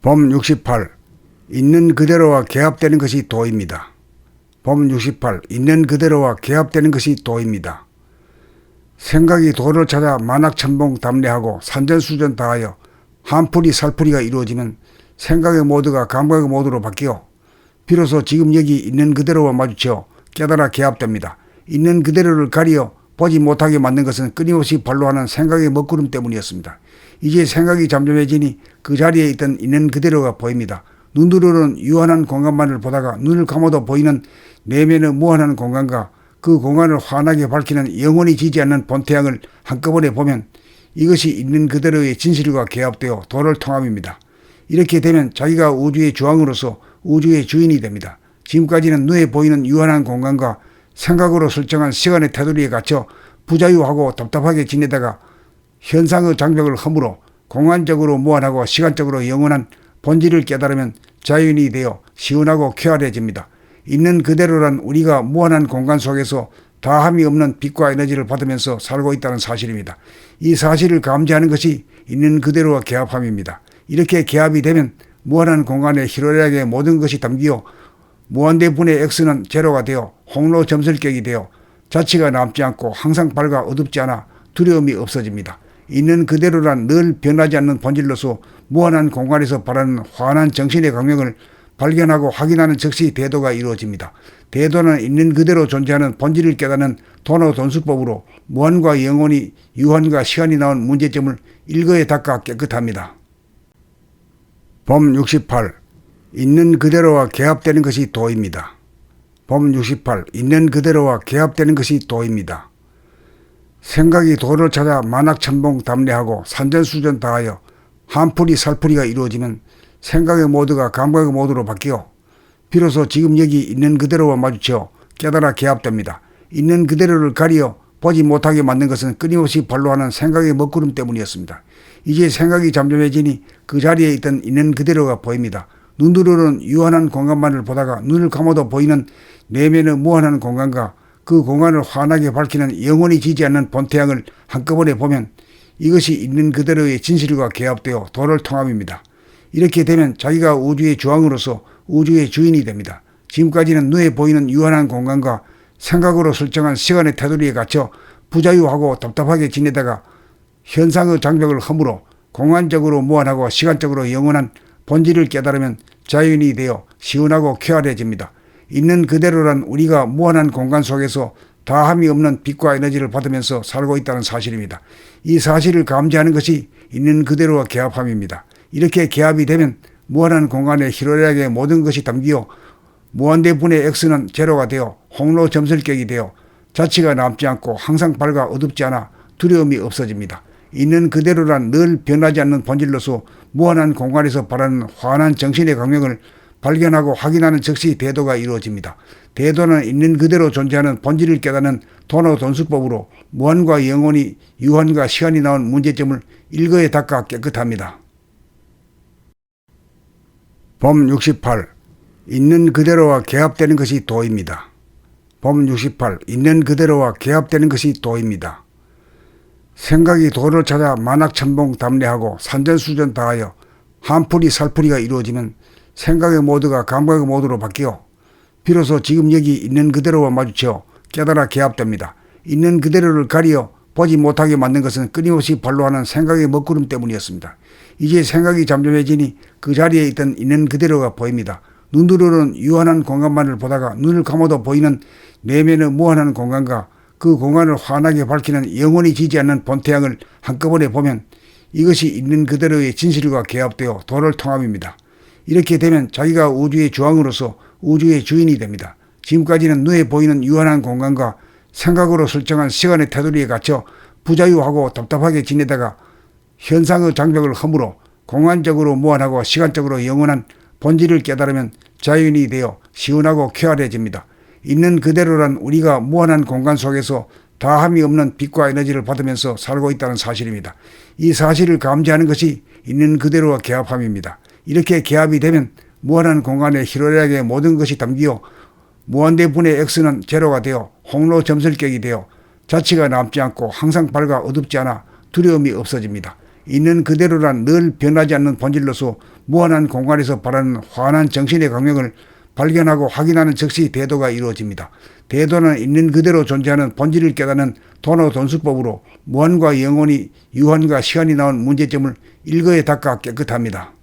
법 68. 있는 그대로와 개합되는 것이 도입니다. 법 68. 있는 그대로와 개합되는 것이 도입니다. 생각이 도를 찾아 만학천봉 담례하고 산전수전 다하여 한풀이 살풀이가 이루어지면 생각의 모드가 감각의 모드로 바뀌어 비로소 지금 여기 있는 그대로와 마주쳐 깨달아 개합됩니다. 있는 그대로를 가리어 보지 못하게 만든 것은 끊임없이 발로하는 생각의 먹구름 때문이었습니다. 이제 생각이 잠잠해지니 그 자리에 있던 있는 그대로가 보입니다. 눈으로는 유한한 공간만을 보다가 눈을 감아도 보이는 내면의 무한한 공간과 그 공간을 환하게 밝히는 영원히 지지 않는 본태양을 한꺼번에 보면 이것이 있는 그대로의 진실과 개합되어 도를 통합입니다. 이렇게 되면 자기가 우주의 주왕으로서 우주의 주인이 됩니다. 지금까지는 눈에 보이는 유한한 공간과 생각으로 설정한 시간의 테두리에 갇혀 부자유하고 답답하게 지내다가 현상의 장벽을 허물어 공간적으로 무한하고 시간적으로 영원한 본질을 깨달으면 자연이 되어 시원하고 쾌활해집니다. 있는 그대로란 우리가 무한한 공간 속에서 다함이 없는 빛과 에너지를 받으면서 살고 있다는 사실입니다. 이 사실을 감지하는 것이 있는 그대로와 개합함입니다. 이렇게 개합이 되면 무한한 공간에 희로애락의 모든 것이 담기어 무한대분의 X는 제로가 되어 홍로 점설격이 되어 자취가 남지 않고 항상 밝아 어둡지 않아 두려움이 없어집니다. 있는 그대로란 늘 변하지 않는 본질로서 무한한 공간에서 발하는 환한 정신의 강명을 발견하고 확인하는 즉시 대도가 이루어집니다. 대도는 있는 그대로 존재하는 본질을 깨닫는 도노돈수법으로 무한과 영원히 유한과 시간이 나온 문제점을 일거에 닦아 깨끗합니다. 법 68. 있는 그대로와 개합되는 것이 도입니다. 법 68. 있는 그대로와 개합되는 것이 도입니다. 생각이 도를 찾아 만학천봉 담례하고 산전수전 다하여 한풀이 살풀이가 이루어지면 생각의 모드가 감각의 모드로 바뀌어 비로소 지금 여기 있는 그대로와 마주쳐 깨달아 개합됩니다. 있는 그대로를 가리어 보지 못하게 만든 것은 끊임없이 발로하는 생각의 먹구름 때문이었습니다. 이제 생각이 잠잠해지니 그 자리에 있던 있는 그대로가 보입니다. 눈으로는 유한한 공간만을 보다가 눈을 감아도 보이는 내면의 무한한 공간과 그 공간을 환하게 밝히는 영원히 지지 않는 본태양을 한꺼번에 보면 이것이 있는 그대로의 진실과 개합되어 도를 통합입니다. 이렇게 되면 자기가 우주의 주왕으로서 우주의 주인이 됩니다. 지금까지는 눈에 보이는 유한한 공간과 생각으로 설정한 시간의 테두리에 갇혀 부자유하고 답답하게 지내다가 현상의 장벽을 허물어 공간적으로 무한하고 시간적으로 영원한 본질을 깨달으면 자연이 되어 시원하고 쾌활해집니다. 있는 그대로란 우리가 무한한 공간 속에서 다함이 없는 빛과 에너지를 받으면서 살고 있다는 사실입니다. 이 사실을 감지하는 것이 있는 그대로와 개합함입니다. 이렇게 개합이 되면 무한한 공간에 희로애락의 모든 것이 담기어 무한대분의 X는 제로가 되어 홍로 점설격이 되어 자취가 남지 않고 항상 밝아 어둡지 않아 두려움이 없어집니다. 있는 그대로란 늘 변하지 않는 본질로서 무한한 공간에서 발하는 환한 정신의 강명을 발견하고 확인하는 즉시 대도가 이루어집니다. 대도는 있는 그대로 존재하는 본질을 깨닫는 도노돈수법으로 무한과 영원히 유한과 시간이 나온 문제점을 일거에 닦아 깨끗합니다. 법 68. 있는 그대로와 개합되는 것이 도입니다. 법 68. 있는 그대로와 개합되는 것이 도입니다. 생각이 도를 찾아 만학천봉 담례하고 산전수전 다하여 한풀이 살풀이가 이루어지면 생각의 모드가 감각의 모드로 바뀌어 비로소 지금 여기 있는 그대로와 마주쳐 깨달아 개합됩니다. 있는 그대로를 가리어 보지 못하게 만든 것은 끊임없이 발로하는 생각의 먹구름 때문이었습니다. 이제 생각이 잠잠해지니 그 자리에 있던 있는 그대로가 보입니다. 눈으로는 유한한 공간만을 보다가 눈을 감아도 보이는 내면의 무한한 공간과 그 공간을 환하게 밝히는 영원히 지지 않는 본태양을 한꺼번에 보면 이것이 있는 그대로의 진실과 개합되어 도를 통합입니다. 이렇게 되면 자기가 우주의 주왕으로서 우주의 주인이 됩니다. 지금까지는 눈에 보이는 유한한 공간과 생각으로 설정한 시간의 테두리에 갇혀 부자유하고 답답하게 지내다가 현상의 장벽을 허물어 공간적으로 무한하고 시간적으로 영원한 본질을 깨달으면 자연이 되어 시원하고 쾌활해집니다. 있는 그대로란 우리가 무한한 공간 속에서 다함이 없는 빛과 에너지를 받으면서 살고 있다는 사실입니다. 이 사실을 감지하는 것이 있는 그대로와 개합함입니다. 이렇게 개합이 되면 무한한 공간에 희로애락의 모든 것이 담기어 무한대분의 X는 제로가 되어 홍로 점설격이 되어 자취가 남지 않고 항상 밝아 어둡지 않아 두려움이 없어집니다. 있는 그대로란 늘 변하지 않는 본질로서 무한한 공간에서 바라는 환한 정신의 강력을 발견하고 확인하는 즉시 대도가 이루어집니다. 대도는 있는 그대로 존재하는 본질을 깨닫는 도노돈수법으로 무한과 영원히 유한과 시간이 나온 문제점을 일거에 닦아 깨끗합니다.